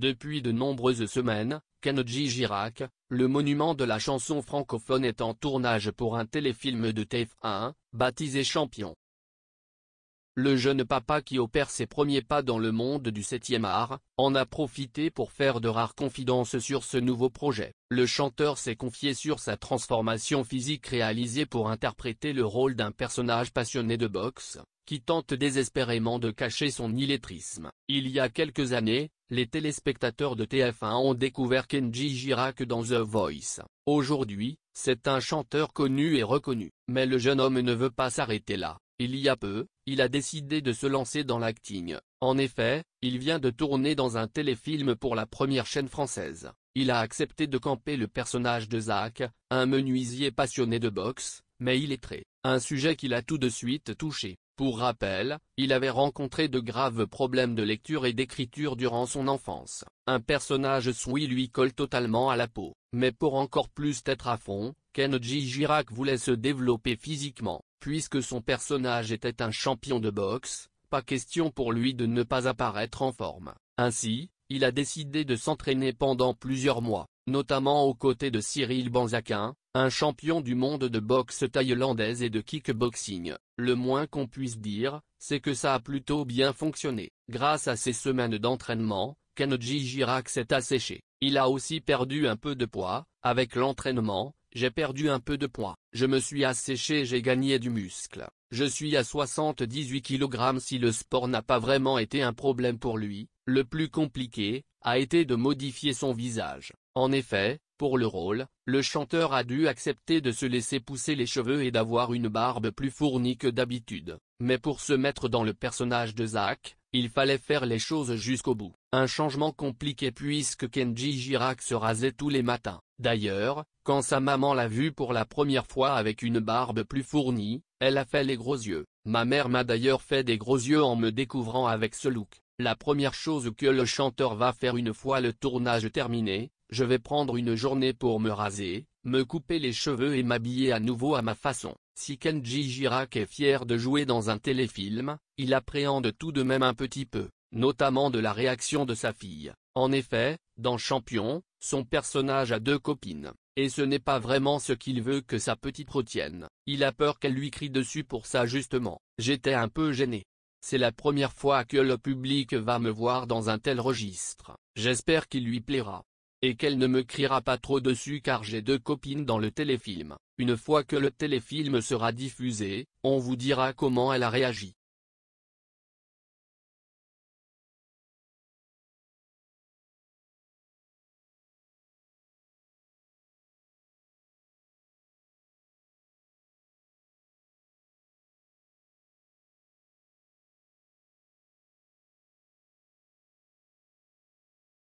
Depuis de nombreuses semaines, Kenji Girac, le monument de la chanson francophone est en tournage pour un téléfilm de TF1, baptisé Champion. Le jeune papa qui opère ses premiers pas dans le monde du 7e art, en a profité pour faire de rares confidences sur ce nouveau projet. Le chanteur s'est confié sur sa transformation physique réalisée pour interpréter le rôle d'un personnage passionné de boxe, qui tente désespérément de cacher son illettrisme. Il y a quelques années, les téléspectateurs de TF1 ont découvert Kenji Girac dans The Voice. Aujourd'hui, c'est un chanteur connu et reconnu. Mais le jeune homme ne veut pas s'arrêter là. Il y a peu, il a décidé de se lancer dans l'acting. En effet, il vient de tourner dans un téléfilm pour la première chaîne française. Il a accepté de camper le personnage de Zach, un menuisier passionné de boxe, mais illettré, un sujet qui l'a tout de suite touché. Pour rappel, il avait rencontré de graves problèmes de lecture et d'écriture durant son enfance. Un personnage souillé lui colle totalement à la peau. Mais pour encore plus être à fond, Kenji Girac voulait se développer physiquement. Puisque son personnage était un champion de boxe, pas question pour lui de ne pas apparaître en forme. Ainsi, il a décidé de s'entraîner pendant plusieurs mois, notamment aux côtés de Cyril Banzakin, un champion du monde de boxe thaïlandaise et de kickboxing. Le moins qu'on puisse dire, c'est que ça a plutôt bien fonctionné. Grâce à ces semaines d'entraînement, Kenji Girac s'est asséché. Il a aussi perdu un peu de poids. Avec l'entraînement, j'ai perdu un peu de poids. Je me suis asséché et j'ai gagné du muscle. Je suis à 78 kg. Si le sport n'a pas vraiment été un problème pour lui, le plus compliqué a été de modifier son visage. En effet, pour le rôle, le chanteur a dû accepter de se laisser pousser les cheveux et d'avoir une barbe plus fournie que d'habitude. Mais pour se mettre dans le personnage de Zach, il fallait faire les choses jusqu'au bout. Un changement compliqué puisque Kenji Girac se rasait tous les matins. D'ailleurs, quand sa maman l'a vu pour la première fois avec une barbe plus fournie, elle a fait les gros yeux. Ma mère m'a d'ailleurs fait des gros yeux en me découvrant avec ce look. La première chose que le chanteur va faire une fois le tournage terminé, je vais prendre une journée pour me raser, me couper les cheveux et m'habiller à nouveau à ma façon. Si Kenji Girac est fier de jouer dans un téléfilm, il appréhende tout de même un petit peu, notamment de la réaction de sa fille. En effet, dans Champion, son personnage a 2 copines, et ce n'est pas vraiment ce qu'il veut que sa petite retienne. Il a peur qu'elle lui crie dessus pour ça justement. J'étais un peu gêné. C'est la première fois que le public va me voir dans un tel registre. J'espère qu'il lui plaira. Et qu'elle ne me criera pas trop dessus car j'ai 2 copines dans le téléfilm. Une fois que le téléfilm sera diffusé, on vous dira comment elle a réagi.